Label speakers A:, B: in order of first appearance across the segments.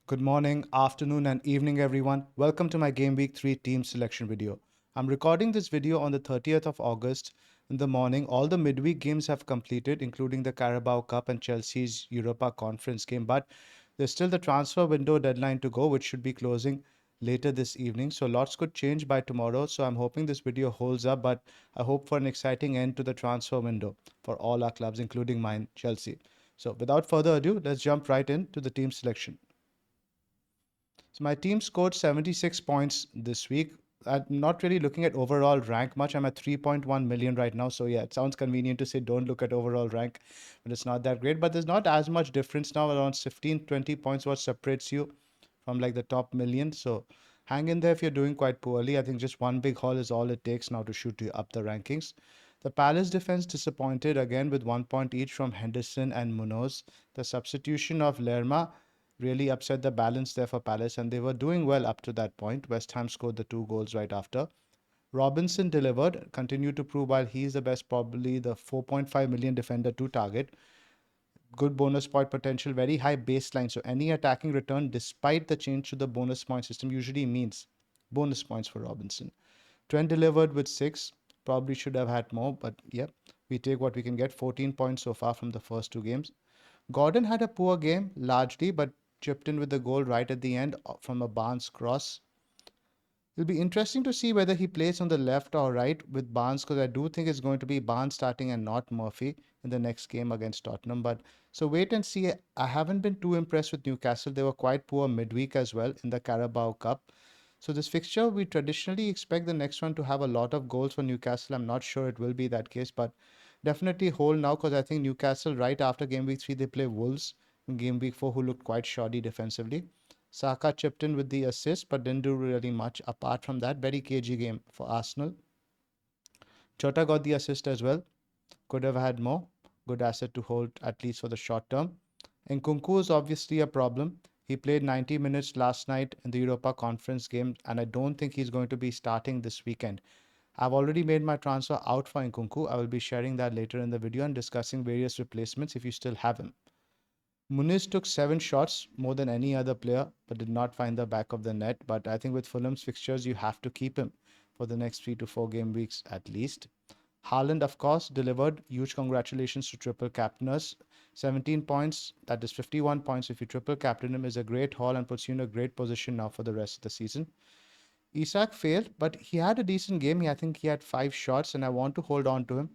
A: Good morning, afternoon, and evening, everyone. Welcome to my Game Week 3 team selection video. I'm recording this video on the 30th of August in the morning. All the midweek games have completed, including the Carabao Cup and Chelsea's Europa Conference game, but there's still the transfer window deadline to go, which should be closing later this evening. So lots could change by tomorrow. So I'm hoping this video holds up, but I hope for an exciting end to the transfer window for all our clubs, including mine, Chelsea. So without further ado, let's jump right into the team selection. So my team scored 76 points this week. I'm not really looking at overall rank much. I'm at 3.1 million right now. So yeah, it sounds convenient to say don't look at overall rank, but it's not that great. But there's not as much difference now, around 15, 20 points what separates you from like the top million. So hang in there if you're doing quite poorly. I think just one big haul is all it takes now to shoot you up the rankings. The Palace defense disappointed again with 1 point each from Henderson and Munoz. The substitution of Lerma really upset the balance there for Palace, and they were doing well up to that point. West Ham scored the two goals right after. Robinson delivered, continued to prove while he's the best, probably the 4.5 million defender to target. Good bonus point potential, very high baseline. So any attacking return, despite the change to the bonus point system, usually means bonus points for Robinson. Trent delivered with 6. Probably should have had more, but yeah, we take what we can get. 14 points so far from the first two games. Gordon had a poor game, largely, but chipped in with the goal right at the end from a Barnes cross. It'll be interesting to see whether he plays on the left or right with Barnes, because I do think it's going to be Barnes starting and not Murphy in the next game against Tottenham. But so wait and see. I haven't been too impressed with Newcastle. They were quite poor midweek as well in the Carabao Cup. So this fixture, we traditionally expect the next one to have a lot of goals for Newcastle. I'm not sure it will be that case, but definitely hold now, because I think Newcastle right after game week 3 they play Wolves in game week 4, who looked quite shoddy defensively. Saka chipped in with the assist, but didn't do really much apart from that. Very cagey game for Arsenal. Chota got the assist as well. Could have had more. Good asset to hold at least for the short term. Nkunku is obviously a problem. He played 90 minutes last night in the Europa Conference game, and I don't think he's going to be starting this weekend. I've already made my transfer out for Nkunku. I will be sharing that later in the video and discussing various replacements if you still have him. Muniz took 7 shots, more than any other player, but did not find the back of the net. But I think with Fulham's fixtures, you have to keep him for the next 3 to 4 game weeks at least. Haaland, of course, delivered. Huge congratulations to triple captainers. 17 points, that is 51 points if you triple captain him, is a great haul and puts you in a great position now for the rest of the season. Isak failed, but he had a decent game. I think he had 5 shots, and I want to hold on to him.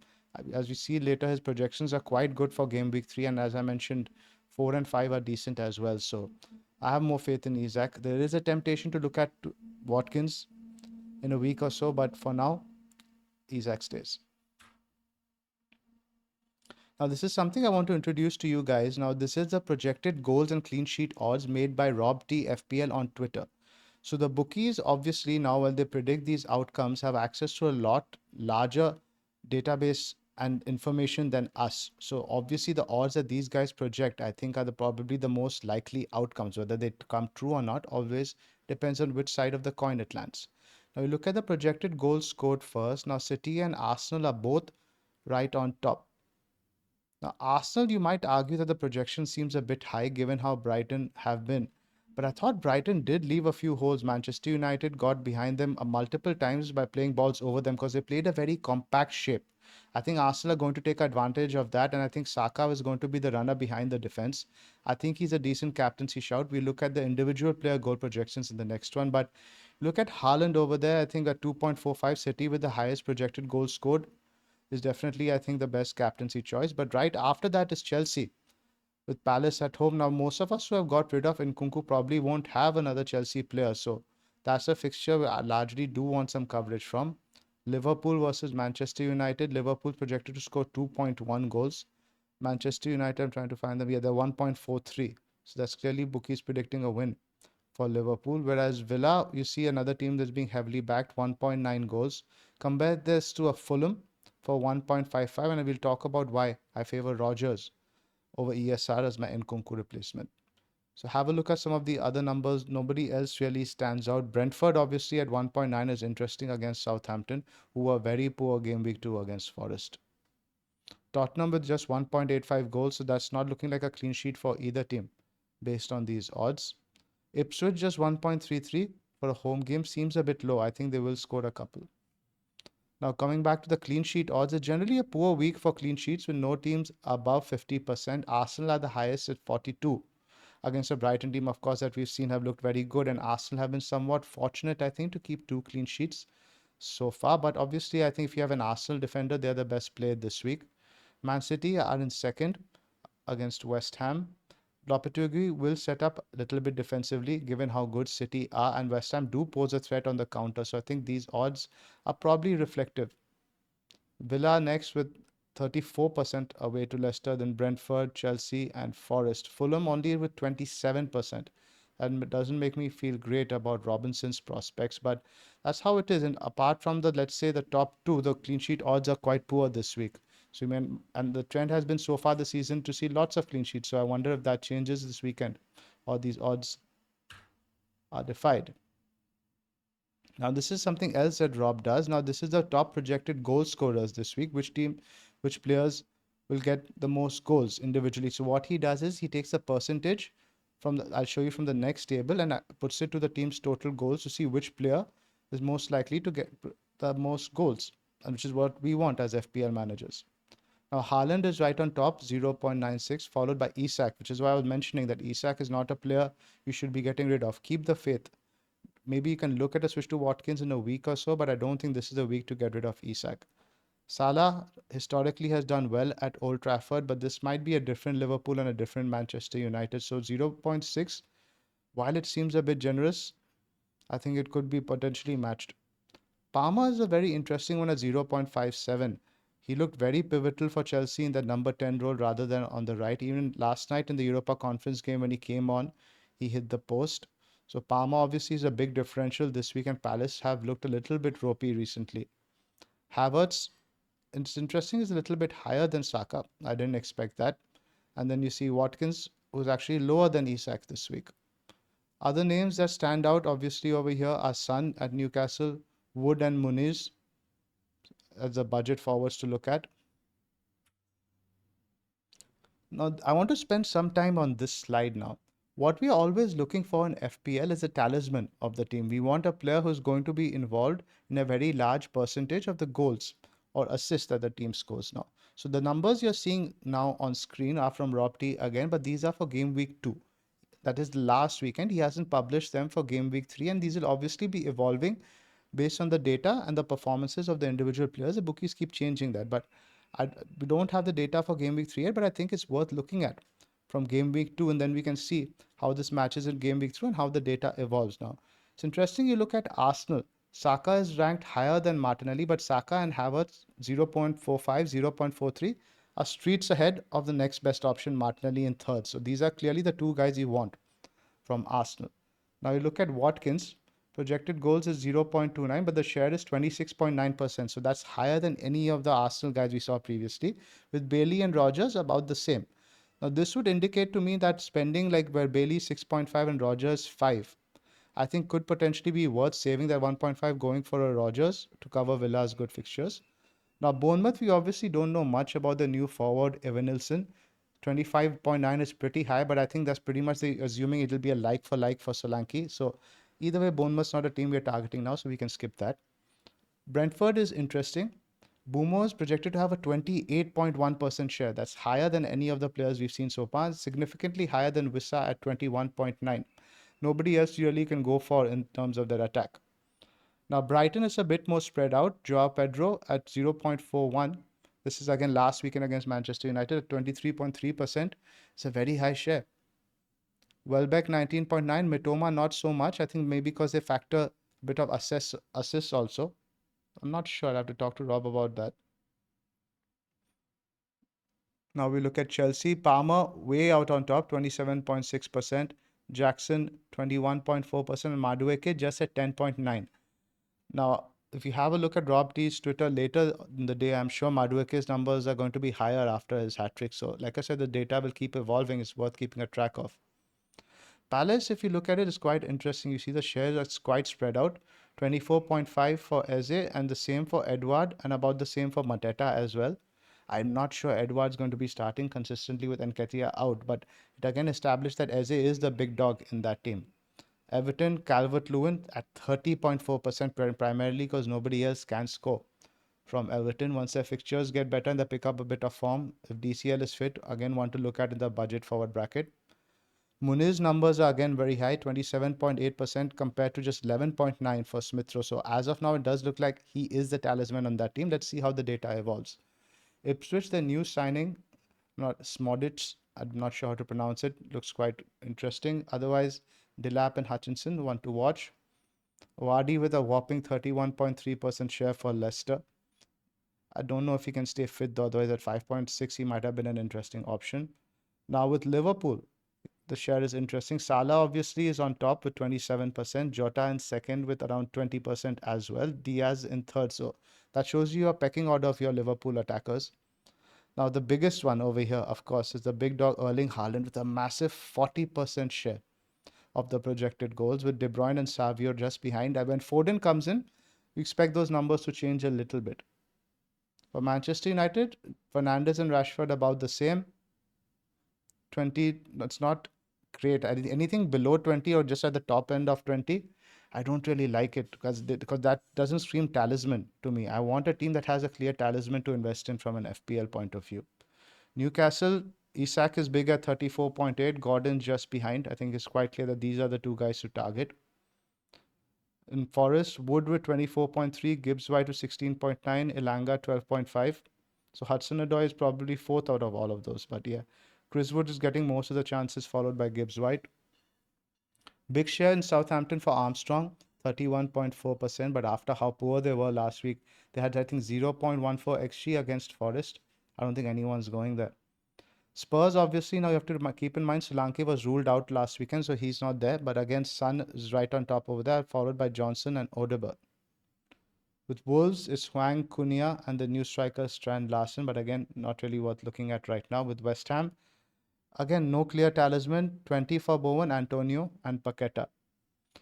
A: As we see later, his projections are quite good for game week 3, and as I mentioned, 4 and 5 are decent as well. So I have more faith in Isak. There is a temptation to look at Watkins in a week or so, but for now, Isak stays. Now, this is something I want to introduce to you guys. Now, this is the projected goals and clean sheet odds made by Rob T FPL on Twitter. So the bookies, obviously, now when they predict these outcomes, have access to a lot larger database and information than us. So obviously, the odds that these guys project, I think, are probably the most likely outcomes. Whether they come true or not always depends on which side of the coin it lands. Now, you look at the projected goals scored first. Now, City and Arsenal are both right on top. Now, Arsenal, you might argue that the projection seems a bit high given how Brighton have been. But I thought Brighton did leave a few holes. Manchester United got behind them multiple times by playing balls over them because they played a very compact shape. I think Arsenal are going to take advantage of that, and I think Saka is going to be the runner behind the defense. I think he's a decent captaincy shout. We look at the individual player goal projections in the next one, but look at Haaland over there. I think a 2.45 City with the highest projected goals scored is definitely, I think, the best captaincy choice. But right after that is Chelsea with Palace at home. Now, most of us who have got rid of Nkunku probably won't have another Chelsea player. So that's a fixture we largely do want some coverage from. Liverpool versus Manchester United. Liverpool projected to score 2.1 goals. Manchester United, I'm trying to find them. Yeah, they're 1.43. So that's clearly bookies predicting a win for Liverpool. Whereas Villa, you see another team that's being heavily backed, 1.9 goals. Compare this to a Fulham for 1.55, and I will talk about why I favor Rodgers over ESR as my Nkunku replacement. So have a look at some of the other numbers. Nobody else really stands out. Brentford obviously at 1.9 is interesting against Southampton, who were very poor game week 2 against Forest. Tottenham with just 1.85 goals, so that's not looking like a clean sheet for either team based on these odds. Ipswich just 1.33 for a home game seems a bit low. I think they will score a couple. Now, coming back to the clean sheet odds, it's generally a poor week for clean sheets with no teams above 50%. Arsenal are the highest at 42 against a Brighton team, of course, that we've seen have looked very good. And Arsenal have been somewhat fortunate, I think, to keep two clean sheets so far. But obviously, I think if you have an Arsenal defender, they're the best player this week. Man City are in second against West Ham. Lopetegui will set up a little bit defensively, given how good City are, and West Ham do pose a threat on the counter. So I think these odds are probably reflective. Villa next with 34% away to Leicester, then Brentford, Chelsea, and Forest. Fulham only with 27%. And it doesn't make me feel great about Robinson's prospects, but that's how it is. And apart from the, let's say, the top two, the clean sheet odds are quite poor this week. So, and the trend has been so far this season to see lots of clean sheets. So, I wonder if that changes this weekend or these odds are defied. Now, this is something else that Rob does. Now, this is the top projected goal scorers this week. Which players will get the most goals individually. So, what he does is he takes a percentage from I'll show you from the next table and puts it to the team's total goals to see which player is most likely to get the most goals, and which is what we want as FPL managers. Now, Haaland is right on top, 0.96, followed by Isak, which is why I was mentioning that Isak is not a player you should be getting rid of. Keep the faith. Maybe you can look at a switch to Watkins in a week or so, but I don't think this is a week to get rid of Isak. Salah historically has done well at Old Trafford, but this might be a different Liverpool and a different Manchester United. So 0.6, while it seems a bit generous, I think it could be potentially matched. Palmer is a very interesting one at 0.57. He looked very pivotal for Chelsea in that number 10 role rather than on the right. Even last night in the Europa Conference game when he came on, he hit the post. So Palmer obviously is a big differential this week, and Palace have looked a little bit ropey recently. Havertz, it's interesting, is a little bit higher than Saka. I didn't expect that. And then you see Watkins, who's actually lower than Isak this week. Other names that stand out obviously over here are Son at Newcastle, Wood and Muniz as the budget forwards to look at. Now, I want to spend some time on this slide now. What we are always looking for in FPL is a talisman of the team. We want a player who's going to be involved in a very large percentage of the goals or assists that the team scores now. So the numbers you're seeing now on screen are from Rob T again, but these are for game week 2. That is the last weekend. He hasn't published them for game week 3, and these will obviously be evolving based on the data and the performances of the individual players. The bookies keep changing that, but we don't have the data for game week 3 yet, but I think it's worth looking at from game week 2, and then we can see how this matches in game week 3 and how the data evolves now. It's interesting you look at Arsenal. Saka is ranked higher than Martinelli, but Saka and Havertz 0.45, 0.43 are streets ahead of the next best option, Martinelli in third. So these are clearly the two guys you want from Arsenal. Now you look at Watkins, projected goals is 0.29, but the share is 26.9%. So that's higher than any of the Arsenal guys we saw previously, with Bailey and Rogers about the same. Now this would indicate to me that spending like where Bailey 6.5 and Rogers 5, I think could potentially be worth saving that 1.5 going for a Rogers to cover Villa's good fixtures. Now, Bournemouth, we obviously don't know much about the new forward, Evan Nilsson. 25.9 is pretty high, but I think that's pretty much assuming it'll be a like for Solanke. So, either way, Bournemouth's not a team we're targeting now, so we can skip that. Brentford is interesting. Boomo is projected to have a 28.1% share. That's higher than any of the players we've seen so far, significantly higher than Wissa at 21.9. Nobody else really can go for in terms of their attack. Now, Brighton is a bit more spread out. Joao Pedro at 0.41. This is again last weekend against Manchester United at 23.3%. It's a very high share. Welbeck 19.9. Mitoma not so much. I think maybe because they factor a bit of assists also. I'm not sure. I have to talk to Rob about that. Now we look at Chelsea. Palmer way out on top, 27.6%. Jackson 21.4%. And Madueke just at 10.9%. Now, if you have a look at Rob T's Twitter later in the day, I'm sure Madueke's numbers are going to be higher after his hat trick. So, like I said, the data will keep evolving. It's worth keeping a track of. Palace, if you look at it, is quite interesting. You see the shares that's quite spread out. 24.5 for Eze and the same for Edward and about the same for Mateta as well. I'm not sure Edward's going to be starting consistently with Nketiah out, but it again established that Eze is the big dog in that team. Everton, Calvert-Lewin at 30.4% primarily because nobody else can score from Everton. Once their fixtures get better and they pick up a bit of form, if DCL is fit, again, want to look at in the budget forward bracket. Muniz numbers are again very high, 27.8% compared to just 11.9 for Smith Rowe. So as of now, it does look like he is the talisman on that team. Let's see how the data evolves. Ipswich, the new signing, not Smodic, I'm not sure how to pronounce it. Looks quite interesting. Otherwise, Delap and Hutchinson, one to watch. Vardy with a whopping 31.3% share for Leicester. I don't know if he can stay fit though, otherwise at 5.6 he might have been an interesting option. Now with Liverpool, the share is interesting. Salah obviously is on top with 27%, Jota in second with around 20% as well, Diaz in third. So that shows you a pecking order of your Liverpool attackers. Now the biggest one over here, of course, is the big dog Erling Haaland with a massive 40% share of the projected goals, with De Bruyne and Savio just behind. And when Foden comes in, we expect those numbers to change a little bit. For Manchester United, Fernandes and Rashford about the same. 20, that's not great. Anything below 20 or just at the top end of 20, I don't really like it because that doesn't scream talisman to me. I want a team that has a clear talisman to invest in from an FPL point of view. Newcastle, Isak is big at 34.8. Gordon just behind. I think it's quite clear that these are the two guys to target. In Forest, Wood with 24.3, Gibbs White with 16.9, Elanga 12.5. So Hudson-Odoi is probably fourth out of all of those. But yeah, Chris Wood is getting most of the chances, followed by Gibbs White. Big share in Southampton for Armstrong, 31.4%. But after how poor they were last week, they had, I think, 0.14 XG against Forest. I don't think anyone's going there. Spurs, obviously, now you have to keep in mind Solanke was ruled out last weekend, so he's not there. But again, Son is right on top over there, followed by Johnson and Odegaard. With Wolves, it's Hwang, Cunha, and the new striker Strand Larsen, but again, not really worth looking at right now. With West Ham, again, no clear talisman, 20 for Bowen, Antonio, and Paqueta.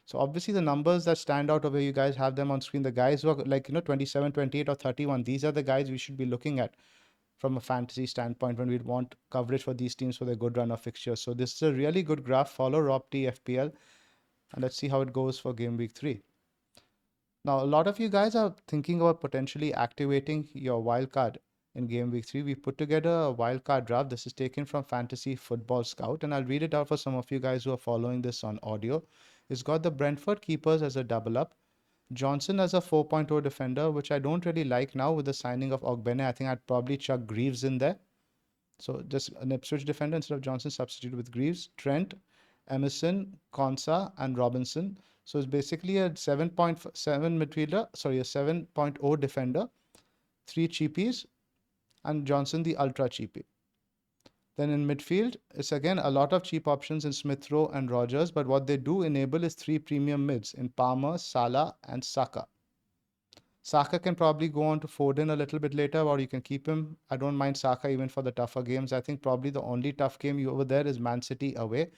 A: So obviously the numbers that stand out over, you guys have them on screen. The guys who are like, 27, 28, or 31, these are the guys we should be looking at from a fantasy standpoint when we'd want coverage for these teams for their good run of fixtures. So this is a really good graph. Follow Rob T FPL, and let's see how it goes for game week 3. Now, a lot of you guys are thinking about potentially activating your wildcard in game week 3. We put together a wildcard draft. This is taken from Fantasy Football Scout, and I'll read it out for some of you guys who are following this on audio. It's got the Brentford keepers as a double up, Johnson as a 4.0 defender, which I don't really like now with the signing of Ogbene. I think I'd probably chuck Greaves in there. So just an Ipswich defender instead of Johnson, substitute with Greaves, Trent, Emerson, Konsa, and Robinson. So it's basically a 7.7 midfielder, sorry, a 7.0 defender, 3 cheapies, and Johnson the ultra cheapie. Then in midfield, it's again a lot of cheap options in Smith Rowe and Rogers, but what they do enable is 3 premium mids in Palmer, Salah, and Saka. Saka can probably go on to Foden a little bit later, or you can keep him. I don't mind Saka even for the tougher games. I think probably the only tough game over there is Man City away.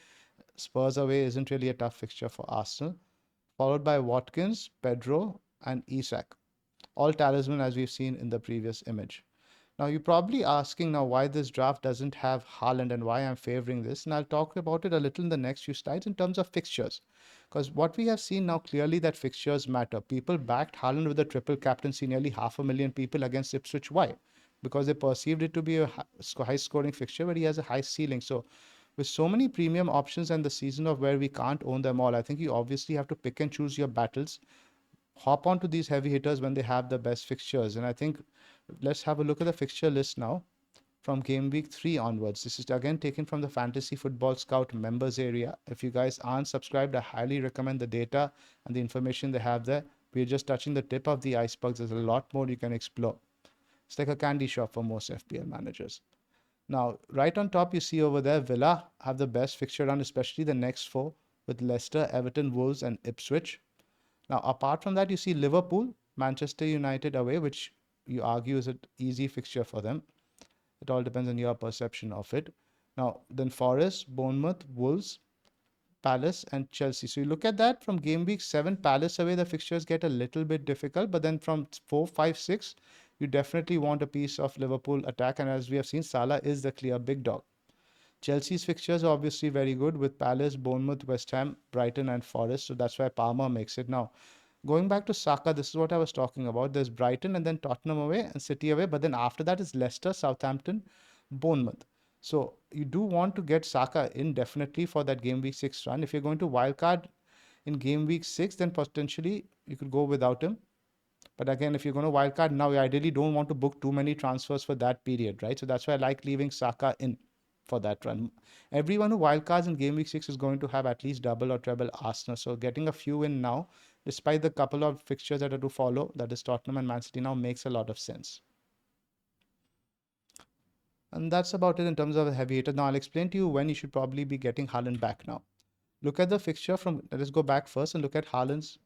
A: Spurs away isn't really a tough fixture for Arsenal. Followed by Watkins, Pedro, and Isak. All talisman as we've seen in the previous image. Now you're probably asking now why this draft doesn't have Haaland and why I'm favoring this, and I'll talk about it a little in the next few slides in terms of fixtures. Because what we have seen now clearly that fixtures matter. People backed Haaland with a triple captaincy, nearly 500,000 people against Ipswich. Why? Because they perceived it to be a high scoring fixture where he has a high ceiling. So with so many premium options and the season of where we can't own them all, I think you obviously have to pick and choose your battles. Hop onto these heavy hitters when they have the best fixtures. And I think let's have a look at the fixture list now from game week 3 onwards. This is again taken from the Fantasy Football Scout members area. If you guys aren't subscribed, I highly recommend the data and the information they have there. We're just touching the tip of the iceberg. There's a lot more you can explore. It's like a candy shop for most FPL managers. Now, right on top, you see over there, Villa have the best fixture run, especially the next 4 with Leicester, Everton, Wolves, and Ipswich. Now, apart from that, you see Liverpool, Manchester United away, which you argue is an easy fixture for them. It all depends on your perception of it. Now, then Forest, Bournemouth, Wolves, Palace, and Chelsea. So you look at that from game week 7, Palace away, the fixtures get a little bit difficult. But then from 4, 5, 6, you definitely want a piece of Liverpool attack. And as we have seen, Salah is the clear big dog. Chelsea's fixtures are obviously very good with Palace, Bournemouth, West Ham, Brighton, and Forest. So that's why Palmer makes it. Now, going back to Saka, this is what I was talking about. There's Brighton and then Tottenham away and City away. But then after that is Leicester, Southampton, Bournemouth. So you do want to get Saka in definitely for that game week 6 run. If you're going to wildcard in game week 6, then potentially you could go without him. But again, if you're going to wildcard now, you ideally don't want to book too many transfers for that period, right? So that's why I like leaving Saka in for that run. Everyone who wildcards in game week 6 is going to have at least double or treble Arsenal. So getting a few in now, despite the couple of fixtures that are to follow, that is Tottenham and Man City now, makes a lot of sense. And that's about it in terms of heavy hitter. Now I'll explain to you when you should probably be getting Haaland back now. Look at the fixture from, let us go back first and look at Haaland's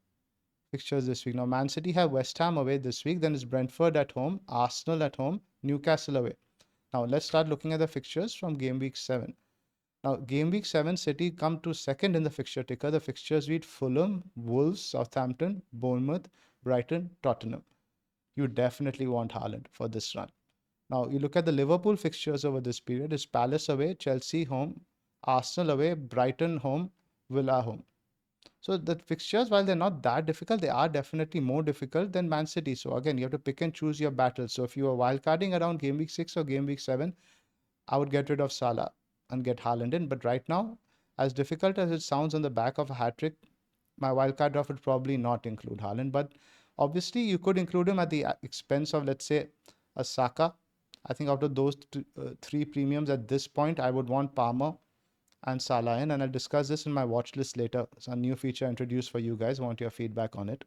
A: fixtures this week. Now, Man City have West Ham away this week. Then it's Brentford at home, Arsenal at home, Newcastle away. Now, let's start looking at the fixtures from game week 7. Now, game week 7, City come to second in the fixture ticker. The fixtures read Fulham, Wolves, Southampton, Bournemouth, Brighton, Tottenham. You definitely want Haaland for this run. Now, you look at the Liverpool fixtures over this period. It's Palace away, Chelsea home, Arsenal away, Brighton home, Villa home. So the fixtures, while they're not that difficult, they are definitely more difficult than Man City. So again, you have to pick and choose your battles. So if you are wildcarding around game week 6 or game week 7, I would get rid of Salah and get Haaland in. But right now, as difficult as it sounds on the back of a hat trick, my wildcard draft would probably not include Haaland. But obviously, you could include him at the expense of, let's say, a Saka. I think out of those three premiums at this point, I would want Palmer and Salah in, and I'll discuss this in my watch list later. It's a new feature introduced for you guys. I want your feedback on it.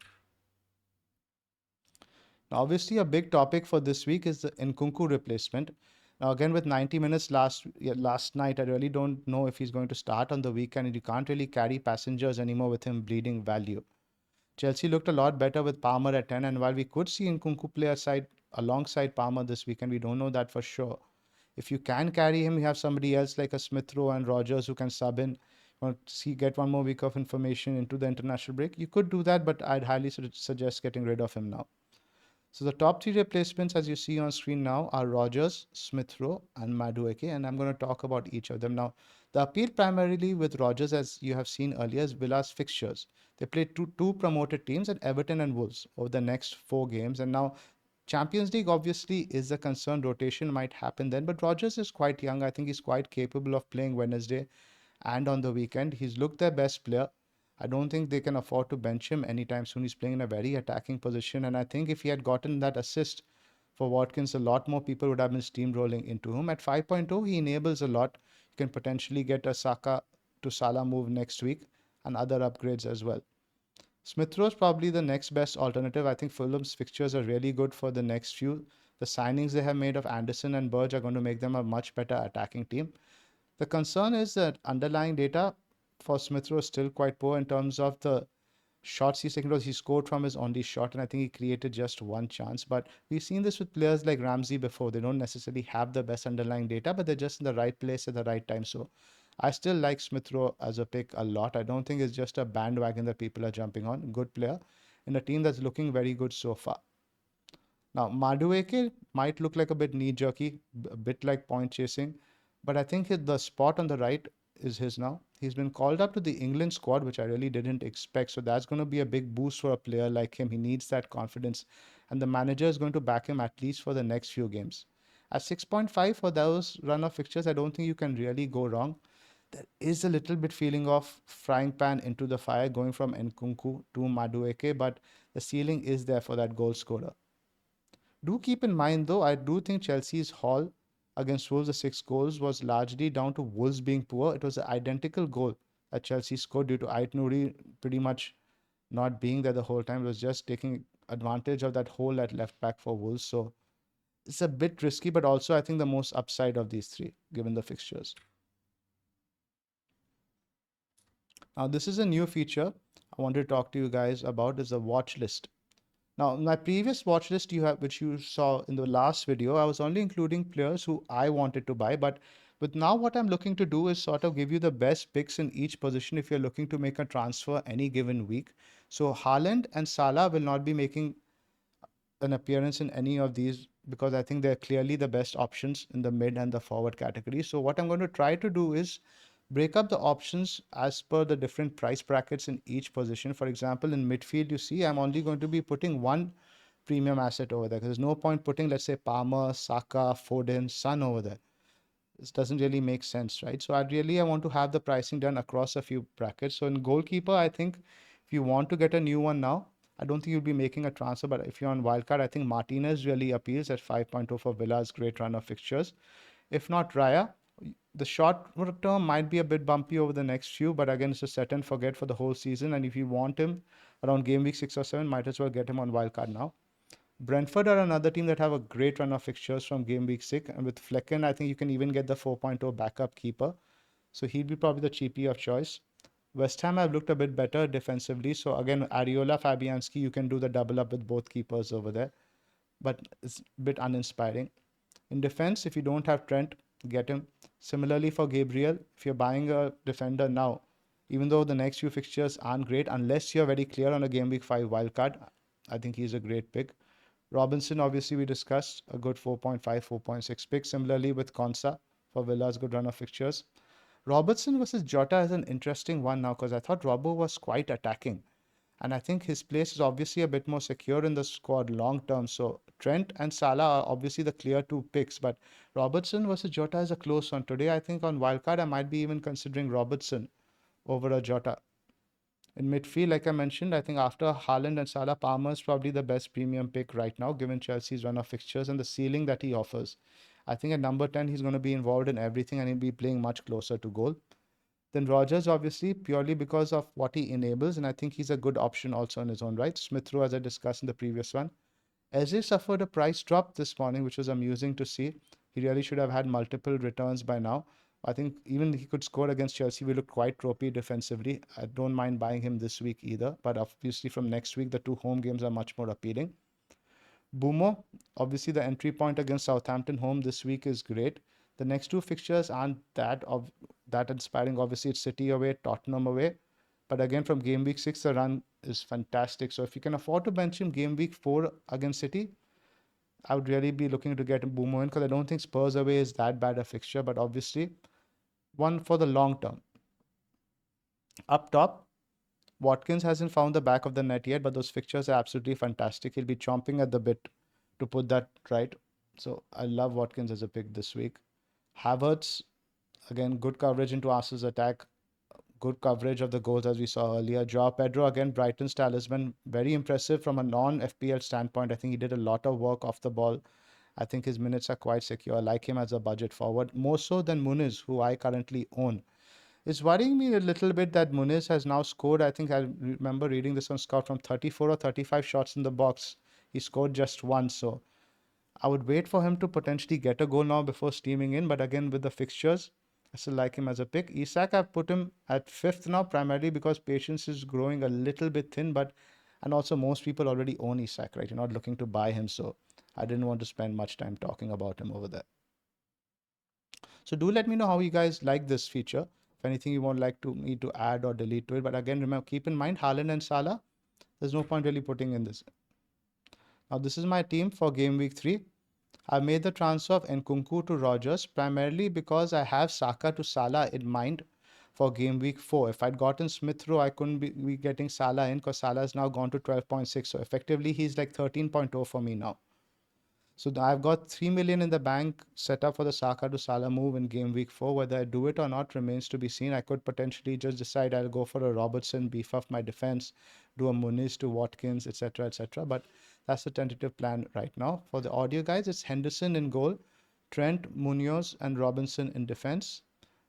A: Now, obviously, a big topic for this week is the Nkunku replacement. Now, again, with 90 minutes last night, I really don't know if he's going to start on the weekend, and you can't really carry passengers anymore with him bleeding value. Chelsea looked a lot better with Palmer at 10, and while we could see Nkunku play alongside Palmer this weekend, we don't know that for sure. If you can carry him, you have somebody else like a Smith Rowe and Rogers who can sub in. You want to get one more week of information into the international break. You could do that, but I'd highly suggest getting rid of him now. So the top three replacements, as you see on screen now, are Rogers, Smith Rowe, and Madueke, and I'm going to talk about each of them now. The appeal primarily with Rogers, as you have seen earlier, is Villa's fixtures. They play two promoted teams at Everton and Wolves over the next 4 games, and now Champions League obviously is a concern. Rotation might happen then, but Rogers is quite young. I think he's quite capable of playing Wednesday and on the weekend. He's looked their best player. I don't think they can afford to bench him anytime soon. He's playing in a very attacking position, and I think if he had gotten that assist for Watkins, a lot more people would have been steamrolling into him. At 5.0, he enables a lot. You can potentially get a Saka to Salah move next week and other upgrades as well. Smith Rowe is probably the next best alternative. I think Fulham's fixtures are really good for the next few. The signings they have made of Anderson and Burge are going to make them a much better attacking team. The concern is that underlying data for Smith Rowe is still quite poor in terms of the shots he's taken. He scored from his only shot, and I think he created just one chance. But we've seen this with players like Ramsey before. They don't necessarily have the best underlying data, but they're just in the right place at the right time. So I still like Smith Rowe as a pick a lot. I don't think it's just a bandwagon that people are jumping on. Good player in a team that's looking very good so far. Now, Madueke might look like a bit knee-jerky, a bit like point chasing, but I think the spot on the right is his now. He's been called up to the England squad, which I really didn't expect. So that's going to be a big boost for a player like him. He needs that confidence, and the manager is going to back him at least for the next few games. At 6.5 for those run of fixtures, I don't think you can really go wrong. There is a little bit feeling of frying pan into the fire going from Nkunku to Madueke, but the ceiling is there for that goal scorer. Do keep in mind, though, I do think Chelsea's haul against Wolves, the 6 goals, was largely down to Wolves being poor. It was an identical goal that Chelsea scored due to Ait Nouri pretty much not being there the whole time. It was just taking advantage of that hole at left back for Wolves. So it's a bit risky, but also I think the most upside of these three, given the fixtures. Now, this is a new feature I want to talk to you guys about is the watch list. Now, in my previous watch list which you saw in the last video, I was only including players who I wanted to buy. But with now what I'm looking to do is sort of give you the best picks in each position if you're looking to make a transfer any given week. So Haaland and Salah will not be making an appearance in any of these because I think they're clearly the best options in the mid and the forward category. So what I'm going to try to do is break up the options as per the different price brackets in each position. For example, in midfield, you see, I'm only going to be putting one premium asset over there, because there's no point putting, let's say, Palmer, Saka, Foden, Son over there. This doesn't really make sense, right? So I want to have the pricing done across a few brackets. So in goalkeeper, I think if you want to get a new one now, I don't think you'll be making a transfer, but if you're on wildcard, I think Martinez really appeals at 5.0 for Villa's great run of fixtures. If not Raya, the short term might be a bit bumpy over the next few, but again, it's a set and forget for the whole season. And if you want him around game week 6 or 7, might as well get him on wildcard now. Brentford are another team that have a great run of fixtures from game week 6. And with Flecken, I think you can even get the 4.0 backup keeper. So he'd be probably the cheapie of choice. West Ham have looked a bit better defensively. So again, Ariola, Fabianski, you can do the double up with both keepers over there. But it's a bit uninspiring. In defense, if you don't have Trent, get him. Similarly for Gabriel, if you're buying a defender now, even though the next few fixtures aren't great, unless you're very clear on a game week 5 wildcard, I think he's a great pick. Robinson, obviously, we discussed a good 4.5, 4.6 pick. Similarly with Konsa for Villa's good run of fixtures. Robertson versus Jota is an interesting one now, because I thought Robbo was quite attacking. And I think his place is obviously a bit more secure in the squad long term. So Trent and Salah are obviously the clear two picks, but Robertson versus Jota is a close one. Today, I think on wildcard, I might be even considering Robertson over a Jota. In midfield, like I mentioned, I think after Haaland and Salah, Palmer is probably the best premium pick right now, given Chelsea's run of fixtures and the ceiling that he offers. I think at number 10, he's going to be involved in everything and he'll be playing much closer to goal. Then Rogers, obviously, purely because of what he enables, and I think he's a good option also in his own right. Smith Rowe, as I discussed in the previous one. Eze suffered a price drop this morning, which was amusing to see. He really should have had multiple returns by now. I think even he could score against Chelsea. We looked quite ropey defensively. I don't mind buying him this week either, but obviously from next week, the two home games are much more appealing. Bumo, obviously the entry point against Southampton home this week is great. The next two fixtures aren't that inspiring. Obviously, it's City away, Tottenham away. But again, from game week 6, the run is fantastic. So if you can afford to bench him game week 4 against City, I would really be looking to get Bumo in, because I don't think Spurs away is that bad a fixture, but obviously one for the long term. Up top, Watkins hasn't found the back of the net yet, but those fixtures are absolutely fantastic. He'll be chomping at the bit to put that right. So I love Watkins as a pick this week. Havertz, again, good coverage into Arsenal's attack. Good coverage of the goals as we saw earlier. Joao Pedro, again, Brighton's talisman. Very impressive from a non-FPL standpoint. I think he did a lot of work off the ball. I think his minutes are quite secure. I like him as a budget forward, more so than Muniz, who I currently own. It's worrying me a little bit that Muniz has now scored. I think I remember reading this on Scout, from 34 or 35 shots in the box. He scored just one. So I would wait for him to potentially get a goal now before steaming in. But again, with the fixtures, I still like him as a pick. Isak, I've put him at 5th now, primarily because patience is growing a little bit thin. And also most people already own Isak, right? You're not looking to buy him. So I didn't want to spend much time talking about him over there. So do let me know how you guys like this feature. If anything you want me to add or delete to it. But again, remember, keep in mind, Haaland and Salah, there's no point really putting in this. Now, this is my team for game week 3. I made the transfer of Nkunku to Rogers primarily because I have Saka to Salah in mind for game week 4. If I'd gotten Smith Rowe, I couldn't be getting Salah in, because Salah has now gone to 12.6. So effectively, he's like 13.0 for me now. So I've got 3 million in the bank set up for the Saka to Salah move in game week 4. Whether I do it or not remains to be seen. I could potentially just decide I'll go for a Robertson, beef up my defense, do a Muniz to Watkins, etc., etc. But that's the tentative plan right now. For the audio guys, it's Henderson in goal, Trent, Munoz, and Robinson in defense,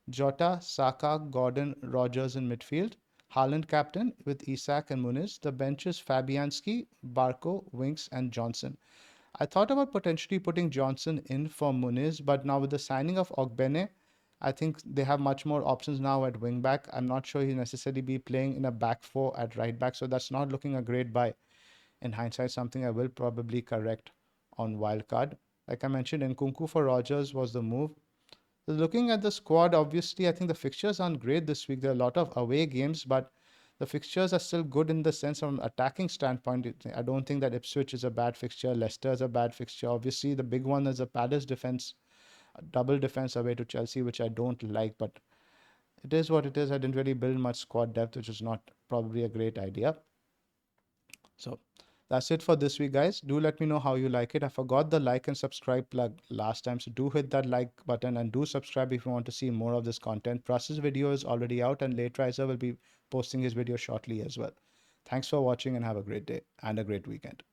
A: Jota, Saka, Gordon, Rogers in midfield, Haaland captain with Isak and Muniz. The benches Fabianski, Barco, Winks, and Johnson. I thought about potentially putting Johnson in for Muniz, but now with the signing of Ogbene, I think they have much more options now at wing back. I'm not sure he'll necessarily be playing in a back 4 at right back, so that's not looking a great buy. In hindsight, something I will probably correct on wildcard. Like I mentioned, Nkunku for Rogers was the move. So looking at the squad, obviously, I think the fixtures aren't great this week. There are a lot of away games, but The fixtures are still good in the sense from an attacking standpoint. I don't think that Ipswich is a bad fixture. Leicester is a bad fixture. Obviously, the big one is a Palace defense, a double defense away to Chelsea, which I don't like, but it is what it is. I didn't really build much squad depth, which is not probably a great idea. So that's it for this week, guys. Do let me know how you like it. I forgot the like and subscribe plug last time, so do hit that like button and do subscribe if you want to see more of this content. Pras's video is already out, and Late Riser will be posting his video shortly as well. Thanks for watching and have a great day and a great weekend.